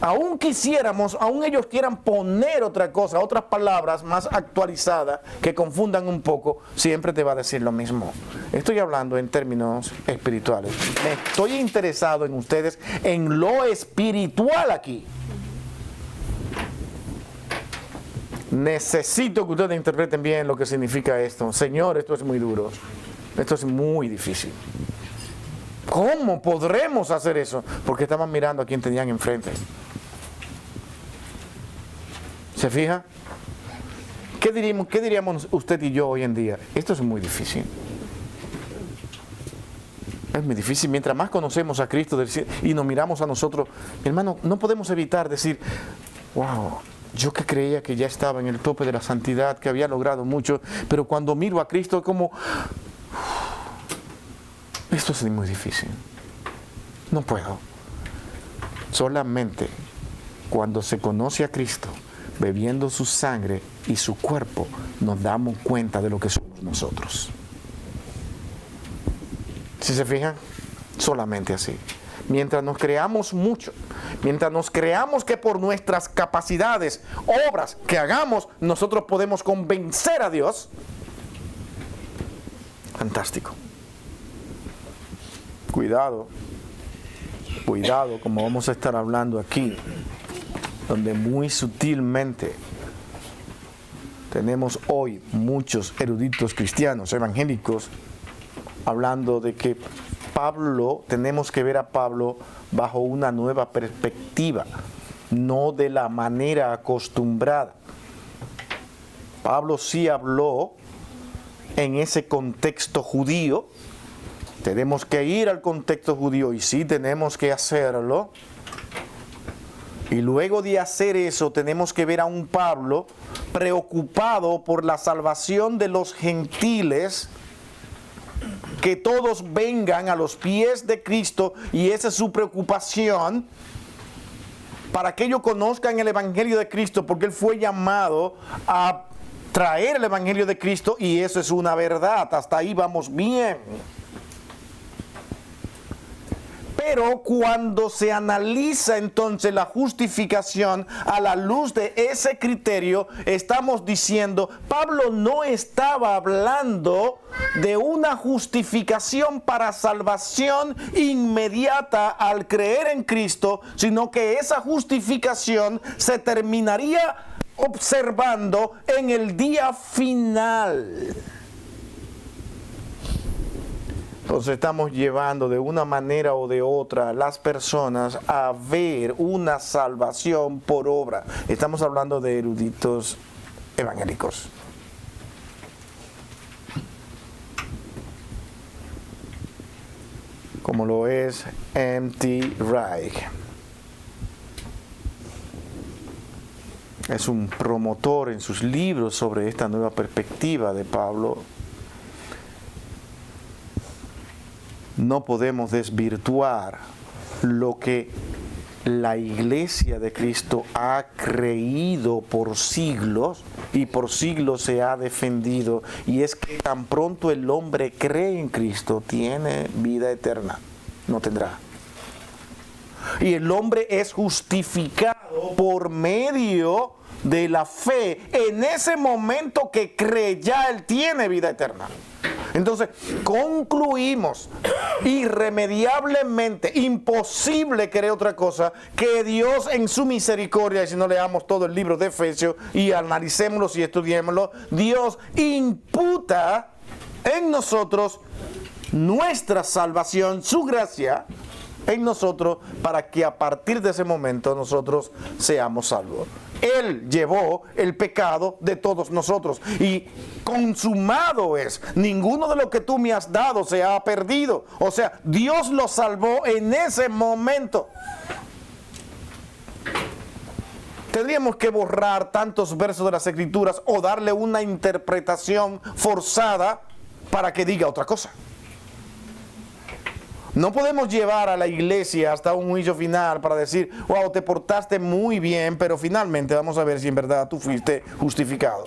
Aún quisiéramos, aún ellos quieran poner otra cosa, otras palabras más actualizadas que confundan un poco, siempre te va a decir lo mismo. Estoy hablando en términos espirituales. Me estoy interesado en ustedes, en lo espiritual aquí. Necesito que ustedes interpreten bien lo que significa esto. Señor, esto es muy duro. Esto es muy difícil. ¿Cómo podremos hacer eso? Porque estaban mirando a quien tenían enfrente. ¿Se fija? ¿Qué diríamos usted y yo hoy en día? Esto es muy difícil. Es muy difícil. Mientras más conocemos a Cristo y nos miramos a nosotros, hermano, no podemos evitar decir, wow, yo que creía que ya estaba en el tope de la santidad, que había logrado mucho, pero cuando miro a Cristo es como... Esto es muy difícil. No puedo. Solamente cuando se conoce a Cristo, bebiendo su sangre y su cuerpo, nos damos cuenta de lo que somos nosotros. ¿Sí se fijan? Solamente así. Mientras nos creamos mucho, mientras nos creamos que por nuestras capacidades, obras que hagamos, nosotros podemos convencer a Dios, fantástico. Cuidado, como vamos a estar hablando aquí, donde muy sutilmente tenemos hoy muchos eruditos cristianos, evangélicos, hablando de que tenemos que ver a Pablo bajo una nueva perspectiva, no de la manera acostumbrada. Pablo sí habló en ese contexto judío. Tenemos que ir al contexto judío y sí tenemos que hacerlo. Y luego de hacer eso tenemos que ver a un Pablo preocupado por la salvación de los gentiles, que todos vengan a los pies de Cristo, y esa es su preocupación, para que ellos conozcan el Evangelio de Cristo, porque Él fue llamado a traer el Evangelio de Cristo y eso es una verdad. Hasta ahí vamos bien. Pero cuando se analiza entonces la justificación a la luz de ese criterio, estamos diciendo, Pablo no estaba hablando de una justificación para salvación inmediata al creer en Cristo, sino que esa justificación se terminaría observando en el día final. Entonces estamos llevando de una manera o de otra a las personas a ver una salvación por obra. Estamos hablando de eruditos evangélicos. Como lo es M.T. Wright. Es un promotor en sus libros sobre esta nueva perspectiva de Pablo. No podemos desvirtuar lo que la Iglesia de Cristo ha creído por siglos y por siglos se ha defendido, y es que tan pronto el hombre cree en Cristo tiene vida eterna, no tendrá. Y el hombre es justificado por medio de la fe. En ese momento que cree, ya él tiene vida eterna. Entonces, concluimos irremediablemente, imposible creer otra cosa, que Dios en su misericordia, y si no leamos todo el libro de Efesios y analicémoslo y estudiémoslo, Dios imputa en nosotros nuestra salvación, su gracia en nosotros, para que a partir de ese momento nosotros seamos salvos. Él llevó el pecado de todos nosotros y consumado es. Ninguno de lo que tú me has dado se ha perdido. O sea, Dios lo salvó en ese momento. Tendríamos que borrar tantos versos de las Escrituras o darle una interpretación forzada para que diga otra cosa. No podemos llevar a la iglesia hasta un juicio final para decir, wow, te portaste muy bien, pero finalmente vamos a ver si en verdad tú fuiste justificado.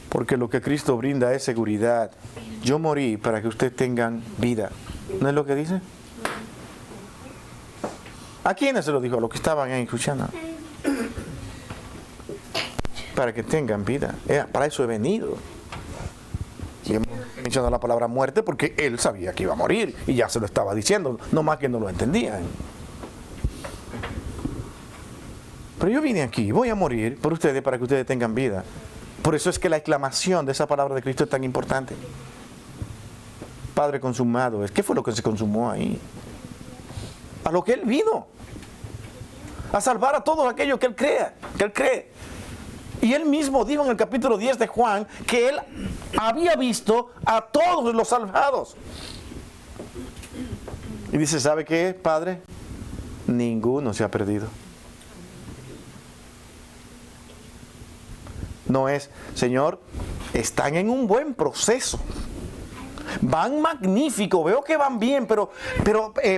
Porque lo que Cristo brinda es seguridad. Yo morí para que ustedes tengan vida. ¿No es lo que dice? ¿A quiénes se lo dijo? A los que estaban ahí escuchando. Para que tengan vida. Para eso he venido. Y hemos mencionado la palabra muerte porque él sabía que iba a morir y ya se lo estaba diciendo, no más que no lo entendían. Pero yo vine aquí, voy a morir por ustedes para que ustedes tengan vida. Por eso es que la exclamación de esa palabra de Cristo es tan importante. Padre consumado, ¿qué fue lo que se consumó ahí? A lo que él vino, a salvar a todos aquellos que él cree. Y él mismo dijo en el capítulo 10 de Juan que él había visto a todos los salvados. Y dice, ¿sabe qué, Padre? Ninguno se ha perdido. No es, Señor, están en un buen proceso. Van magnífico, veo que van bien, pero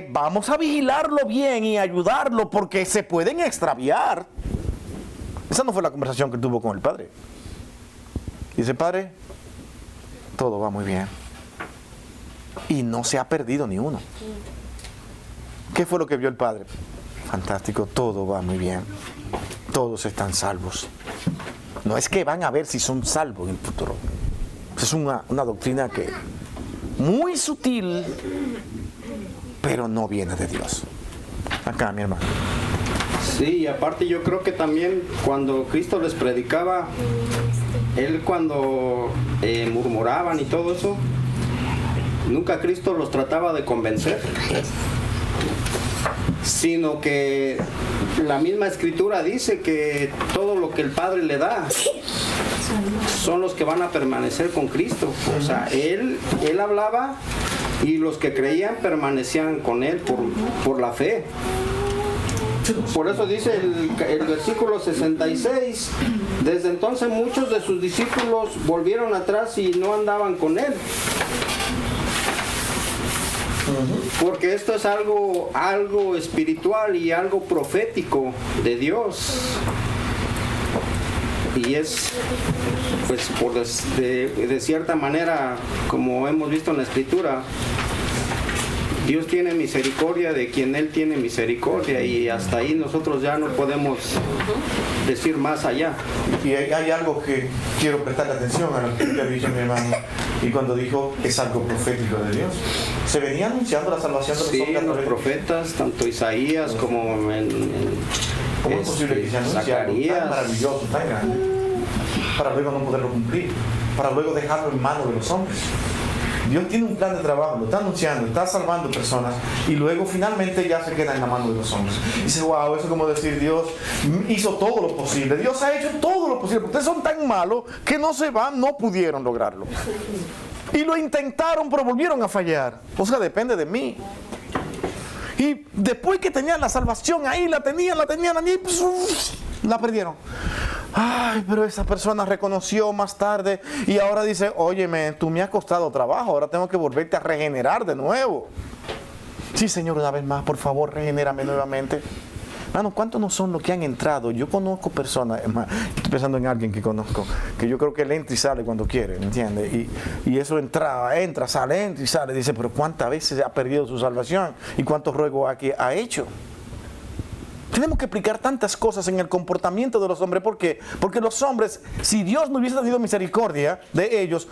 vamos a vigilarlo bien y ayudarlo porque se pueden extraviar. Esa no fue la conversación que tuvo con el Padre. Dice, Padre, todo va muy bien. Y no se ha perdido ni uno. ¿Qué fue lo que vio el Padre? Fantástico, todo va muy bien. Todos están salvos. No es que van a ver si son salvos en el futuro. Es una doctrina que muy sutil, pero no viene de Dios. Acá, mi hermano. Sí, y aparte yo creo que también cuando Cristo les predicaba, él cuando murmuraban y todo eso, nunca Cristo los trataba de convencer, sino que la misma Escritura dice que todo lo que el Padre le da son los que van a permanecer con Cristo. O sea, él hablaba y los que creían permanecían con él por la fe. Por eso dice el versículo 66, desde entonces muchos de sus discípulos volvieron atrás y no andaban con él. Porque esto es algo espiritual y algo profético de Dios. y es, pues, de cierta manera, como hemos visto en la Escritura, Dios tiene misericordia de quien Él tiene misericordia, y hasta ahí nosotros ya no podemos decir más allá. Y hay algo que quiero prestarle atención a lo que ha dicho mi hermano, y cuando dijo es algo profético de Dios. Se venía anunciando la salvación de los hombres. Sí, los profetas, tanto Isaías como ¿Cómo es posible que se anuncie algo tan maravilloso, tan grande, para luego no poderlo cumplir, para luego dejarlo en manos de los hombres? Dios tiene un plan de trabajo, lo está anunciando, está salvando personas, y luego finalmente ya se queda en la mano de los hombres. Y dice, wow, eso es como decir, Dios hizo todo lo posible, Dios ha hecho todo lo posible, porque ustedes son tan malos que no pudieron lograrlo. Y lo intentaron, pero volvieron a fallar. O sea, depende de mí. Y después que tenían la salvación ahí, la tenían ahí, la perdieron. Ay, pero esa persona reconoció más tarde y ahora dice, óyeme, tú me has costado trabajo, ahora tengo que volverte a regenerar de nuevo. Sí, Señor, una vez más, por favor, regenérame nuevamente. Hermano, ¿cuántos no son los que han entrado? Yo conozco personas, estoy pensando en alguien que conozco, que yo creo que él entra y sale cuando quiere, ¿entiendes? Y eso entra, sale, dice, pero ¿cuántas veces ha perdido su salvación? ¿Y cuántos ruegos ha hecho? Tenemos que explicar tantas cosas en el comportamiento de los hombres. ¿Por qué? Porque los hombres, si Dios no hubiese tenido misericordia de ellos,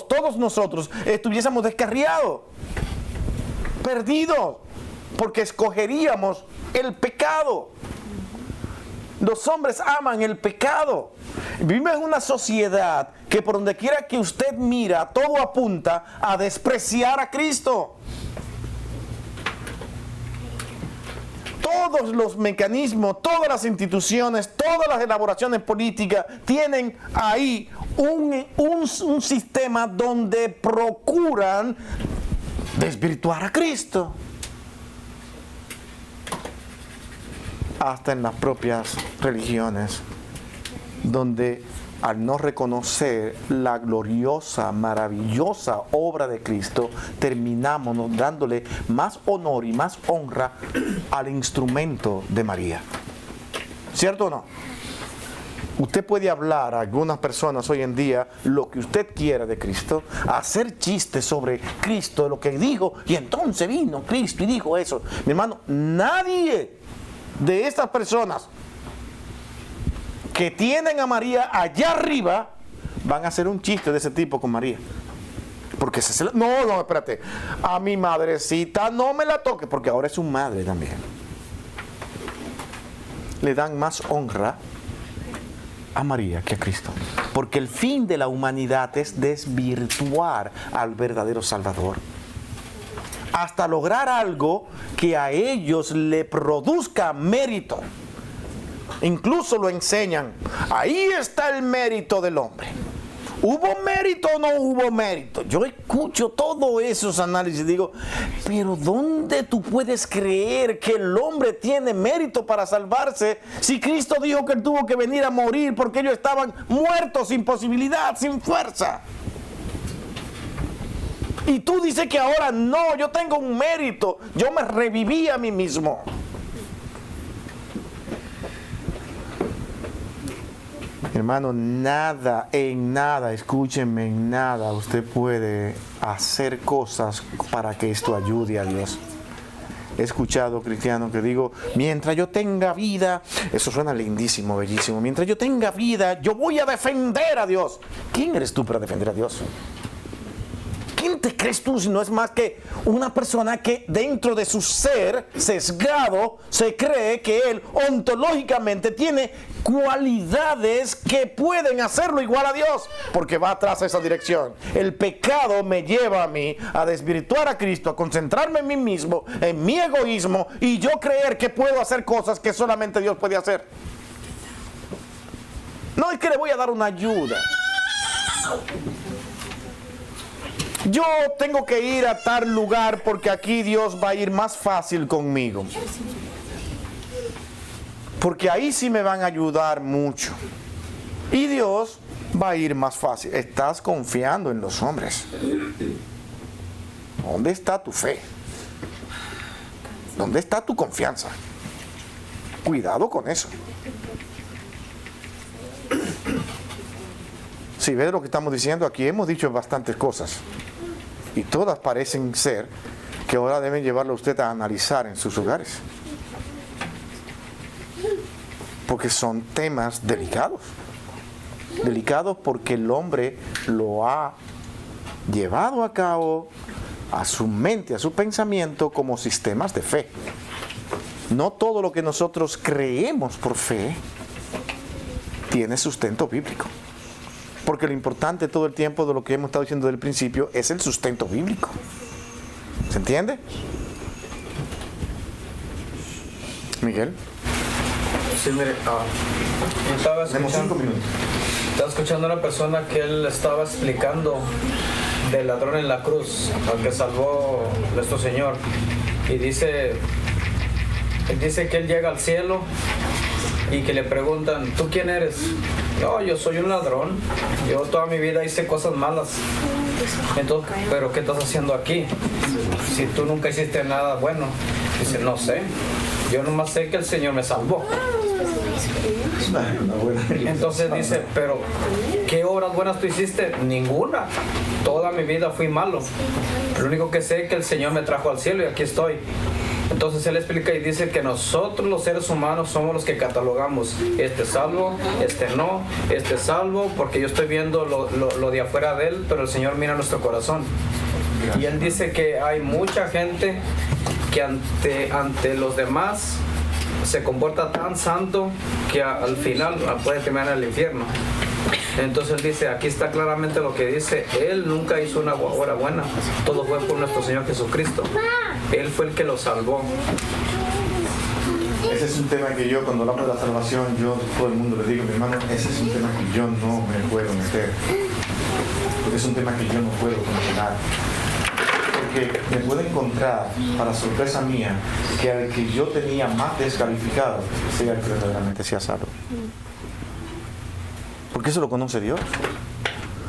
todos nosotros estuviésemos descarriados, perdidos, porque escogeríamos el pecado. Los hombres aman el pecado. Vivimos en una sociedad que por donde quiera que usted mira, todo apunta a despreciar a Cristo. Todos los mecanismos, todas las instituciones, todas las elaboraciones políticas tienen ahí un sistema donde procuran desvirtuar a Cristo. Hasta en las propias religiones, donde al no reconocer la gloriosa, maravillosa obra de Cristo, terminamos dándole más honor y más honra al instrumento de María. ¿Cierto o no? Usted puede hablar a algunas personas hoy en día lo que usted quiera de Cristo, hacer chistes sobre Cristo, lo que dijo, y entonces vino Cristo y dijo eso. Mi hermano, nadie de estas personas que tienen a María allá arriba van a hacer un chiste de ese tipo con María. Porque no, espérate, a mi madrecita no me la toque, porque ahora es su madre también. Le dan más honra a María que a Cristo, porque el fin de la humanidad es desvirtuar al verdadero Salvador, hasta lograr algo que a ellos le produzca mérito. Incluso lo enseñan. Ahí está el mérito del hombre. ¿Hubo mérito o no hubo mérito? Yo escucho todos esos análisis y digo, pero ¿dónde tú puedes creer que el hombre tiene mérito para salvarse si Cristo dijo que él tuvo que venir a morir porque ellos estaban muertos, sin posibilidad, sin fuerza? Y tú dices que ahora no, yo tengo un mérito, yo me reviví a mí mismo. Hermano, en nada, escúchenme, en nada usted puede hacer cosas para que esto ayude a Dios. He escuchado cristianos que digo, mientras yo tenga vida, eso suena lindísimo, bellísimo, mientras yo tenga vida, yo voy a defender a Dios. ¿Quién eres tú para defender a Dios? ¿Quién te crees tú si no es más que una persona que dentro de su ser sesgado se cree que él ontológicamente tiene cualidades que pueden hacerlo igual a Dios? Porque va atrás a esa dirección. El pecado me lleva a mí a desvirtuar a Cristo, a concentrarme en mí mismo, en mi egoísmo, y yo creer que puedo hacer cosas que solamente Dios puede hacer. No es que le voy a dar una ayuda. Yo tengo que ir a tal lugar porque aquí Dios va a ir más fácil conmigo. Porque ahí sí me van a ayudar mucho. Y Dios va a ir más fácil. Estás confiando en los hombres. ¿Dónde está tu fe? ¿Dónde está tu confianza? Cuidado con eso. si ves lo que estamos diciendo, aquí hemos dicho bastantes cosas. Y todas parecen ser que ahora deben llevarlo a usted a analizar en sus hogares. Porque son temas delicados. Delicados porque el hombre lo ha llevado a cabo a su mente, a su pensamiento como sistemas de fe. No todo lo que nosotros creemos por fe tiene sustento bíblico. Porque lo importante todo el tiempo de lo que hemos estado diciendo desde el principio es el sustento bíblico. ¿Se entiende? Miguel. Sí, mire, estaba escuchando a una persona que él estaba explicando del ladrón en la cruz, al que salvó nuestro Señor. Y dice que él llega al cielo y que le preguntan, ¿tú quién eres? No, yo soy un ladrón. Yo toda mi vida hice cosas malas. Entonces, ¿pero qué estás haciendo aquí? Si tú nunca hiciste nada bueno. Dice, no sé. Yo nomás sé que el Señor me salvó. Entonces dice, pero ¿qué obras buenas tú hiciste? Ninguna. Toda mi vida fui malo. Lo único que sé es que el Señor me trajo al cielo y aquí estoy. Entonces él explica y dice que nosotros los seres humanos somos los que catalogamos, este salvo, este no, este salvo, porque yo estoy viendo lo de afuera de él, pero el Señor mira nuestro corazón. Y él dice que hay mucha gente que ante los demás se comporta tan santo que al final puede terminar en el infierno. Entonces él dice, aquí está claramente lo que dice, él nunca hizo una obra buena, todo fue por nuestro Señor Jesucristo. Él fue el que lo salvó. Ese es un tema que yo, cuando hablamos de la salvación, yo a todo el mundo le digo, mi hermano, ese es un tema que yo no me puedo meter. Porque es un tema que yo no puedo condenar. Porque me puedo encontrar, para sorpresa mía, que al que yo tenía más descalificado sea el que verdaderamente sea salvo. Porque eso lo conoce Dios.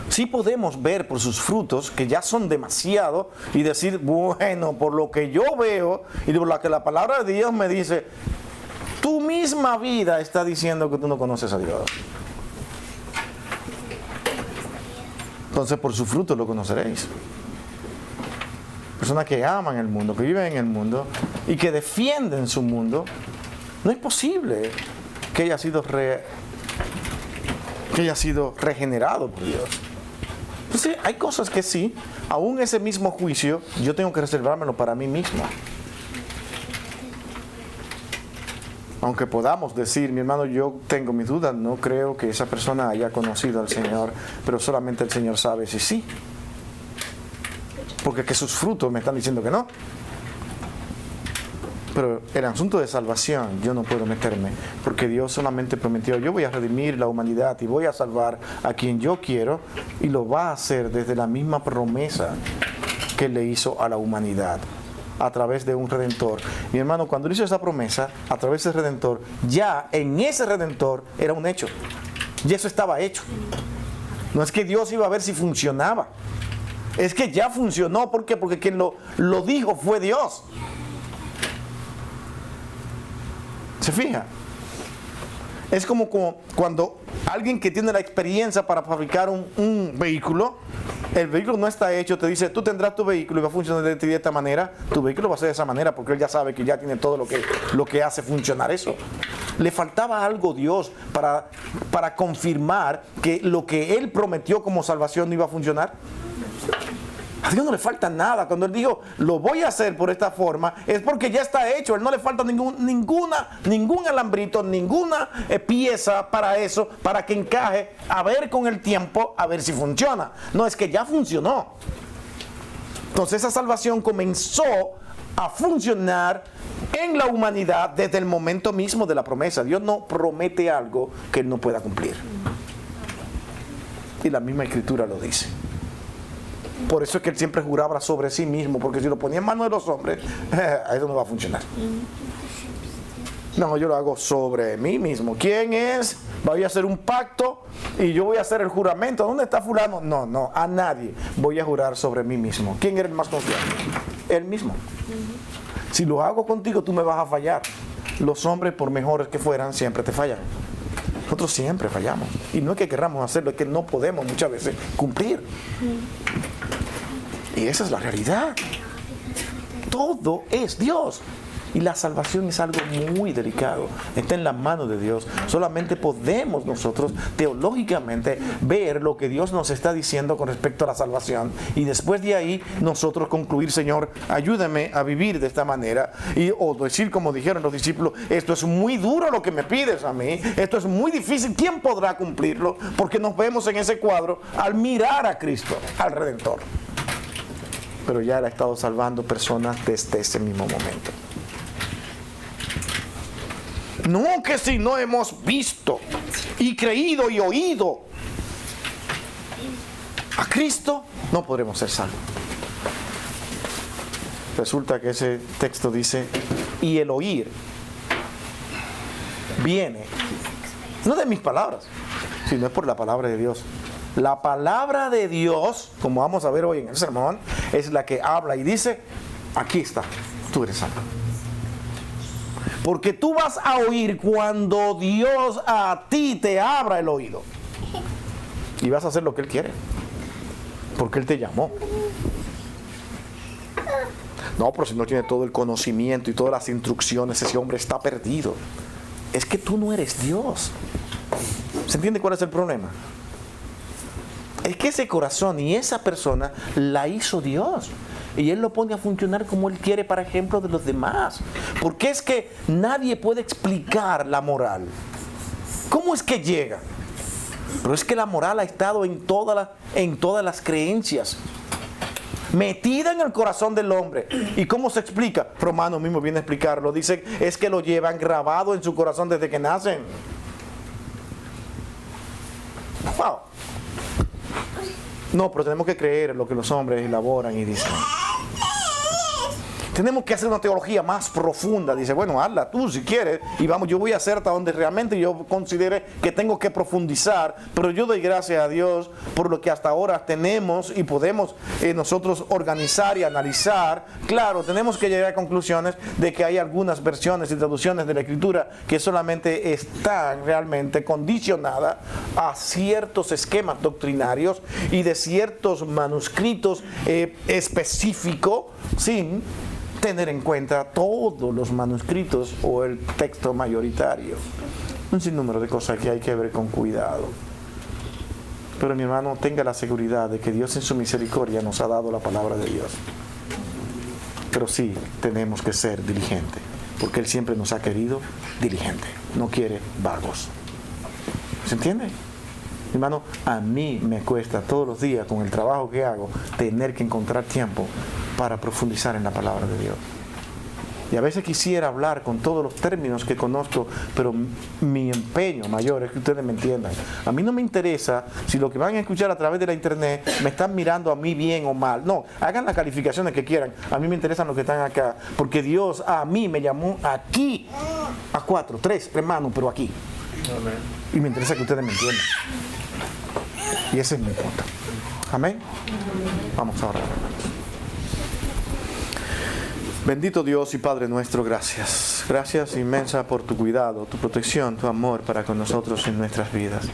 Sí podemos ver por sus frutos que ya son demasiado y decir, bueno, por lo que yo veo y por lo que la palabra de Dios me dice, tu misma vida está diciendo que tú no conoces a Dios. Entonces por sus frutos lo conoceréis. Personas que aman el mundo, que viven en el mundo y que defienden su mundo, no es posible que haya sido regenerado por Dios. Entonces hay cosas que sí, aún ese mismo juicio, yo tengo que reservármelo para mí mismo. Aunque podamos decir, mi hermano, yo tengo mis dudas, no creo que esa persona haya conocido al Señor, pero solamente el Señor sabe si sí. Porque que sus frutos me están diciendo que no. Pero el asunto de salvación yo no puedo meterme, porque Dios solamente prometió, yo voy a redimir la humanidad y voy a salvar a quien yo quiero, y lo va a hacer desde la misma promesa que le hizo a la humanidad, a través de un Redentor. Mi hermano, cuando hizo esa promesa, a través del Redentor, ya en ese Redentor era un hecho, y eso estaba hecho. No es que Dios iba a ver si funcionaba, es que ya funcionó. ¿Por qué? Porque quien lo dijo fue Dios. ¿Se fija? Es como cuando alguien que tiene la experiencia para fabricar un vehículo, el vehículo no está hecho, te dice, tú tendrás tu vehículo y va a funcionar de esta manera, tu vehículo va a ser de esa manera, porque él ya sabe que ya tiene todo lo que hace funcionar eso. Le faltaba algo Dios para confirmar que lo que él prometió como salvación no iba a funcionar. A Dios no le falta nada. Cuando Él dijo, lo voy a hacer por esta forma, es porque ya está hecho. Él no le falta ningún alambrito, ninguna pieza para eso, para que encaje, a ver con el tiempo, a ver si funciona. No, es que ya funcionó. Entonces esa salvación comenzó a funcionar en la humanidad desde el momento mismo de la promesa. Dios no promete algo que Él no pueda cumplir. Y la misma Escritura lo dice. Por eso es que Él siempre juraba sobre sí mismo, porque si lo ponía en manos de los hombres, eso no va a funcionar. No, yo lo hago sobre mí mismo. ¿Quién es? Voy a hacer un pacto y yo voy a hacer el juramento. ¿Dónde está fulano? No, a nadie. Voy a jurar sobre mí mismo. ¿Quién era el más confiable? Él mismo. Si lo hago contigo, tú me vas a fallar. Los hombres, por mejores que fueran, siempre te fallan. Nosotros siempre fallamos. Y no es que queramos hacerlo, es que no podemos muchas veces cumplir. Y esa es la realidad. Todo es Dios. Y la salvación es algo muy delicado. Está en las manos de Dios. Solamente podemos nosotros teológicamente ver lo que Dios nos está diciendo con respecto a la salvación. Y después de ahí nosotros concluir, Señor, ayúdame a vivir de esta manera. O decir como dijeron los discípulos, esto es muy duro lo que me pides a mí. Esto es muy difícil. ¿Quién podrá cumplirlo? Porque nos vemos en ese cuadro al mirar a Cristo, al Redentor. Pero ya Él ha estado salvando personas desde ese mismo momento. No, que si no hemos visto y creído y oído a Cristo, no podremos ser salvos. Resulta que ese texto dice, y el oír viene, no de mis palabras, sino es por la palabra de Dios. La palabra de Dios, como vamos a ver hoy en el sermón, es la que habla y dice, aquí está, tú eres salvo. Porque tú vas a oír cuando Dios a ti te abra el oído. Y vas a hacer lo que Él quiere. Porque Él te llamó. No, pero si no tiene todo el conocimiento y todas las instrucciones, ese hombre está perdido. Es que tú no eres Dios. ¿Se entiende cuál es el problema? Es que ese corazón y esa persona la hizo Dios. Y Él lo pone a funcionar como Él quiere para ejemplo de los demás. Porque es que nadie puede explicar la moral. ¿Cómo es que llega? Pero es que la moral ha estado en todas las creencias. Metida en el corazón del hombre. ¿Y cómo se explica? Romanos mismo viene a explicarlo. Dice, es que lo llevan grabado en su corazón desde que nacen. Wow. No, pero tenemos que creer en lo que los hombres elaboran y dicen. Tenemos que hacer una teología más profunda. Dice, bueno, hazla tú si quieres. Y vamos, yo voy a hacer hasta donde realmente yo considere que tengo que profundizar. Pero yo doy gracias a Dios por lo que hasta ahora tenemos y podemos nosotros organizar y analizar. Claro, tenemos que llegar a conclusiones de que hay algunas versiones y traducciones de la Escritura que solamente están realmente condicionadas a ciertos esquemas doctrinarios y de ciertos manuscritos específicos, sin tener en cuenta todos los manuscritos o el texto mayoritario. Un sinnúmero de cosas que hay que ver con cuidado. Pero mi hermano, tenga la seguridad de que Dios en su misericordia nos ha dado la palabra de Dios. Pero sí, tenemos que ser diligentes, porque Él siempre nos ha querido diligentes. No quiere vagos. ¿Se entiende? Mi hermano, a mí me cuesta todos los días, con el trabajo que hago, tener que encontrar tiempo para profundizar en la palabra de Dios. Y a veces quisiera hablar con todos los términos que conozco, pero mi empeño mayor es que ustedes me entiendan. A mí no me interesa si lo que van a escuchar a través de la internet me están mirando a mí bien o mal. No, hagan las calificaciones que quieran. A mí me interesan los que están acá, porque Dios a mí me llamó aquí, a 4, 3 hermanos, pero aquí. Amén. Y me interesa que ustedes me entiendan. Y ese es mi punto. Amén. Vamos a orar, hermanos. Bendito Dios y Padre nuestro, gracias. Gracias inmensa por tu cuidado, tu protección, tu amor para con nosotros en nuestras vidas.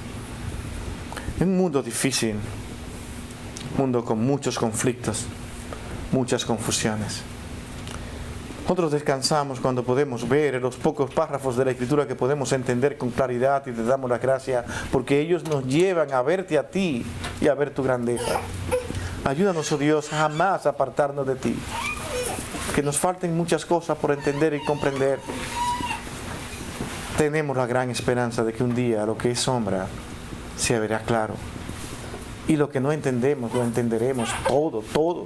En un mundo difícil, un mundo con muchos conflictos, muchas confusiones. Nosotros descansamos cuando podemos ver en los pocos párrafos de la Escritura que podemos entender con claridad, y te damos la gracia porque ellos nos llevan a verte a ti y a ver tu grandeza. Ayúdanos, oh Dios, jamás a apartarnos de ti. Que nos falten muchas cosas por entender y comprender. Tenemos la gran esperanza de que un día lo que es sombra se verá claro. Y lo que no entendemos, lo entenderemos todo.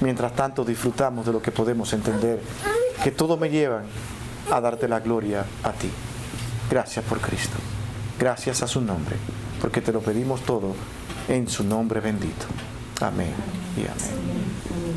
Mientras tanto disfrutamos de lo que podemos entender, que todo me lleva a darte la gloria a ti. Gracias por Cristo. Gracias a su nombre, porque te lo pedimos todo en su nombre bendito. Amén y amén.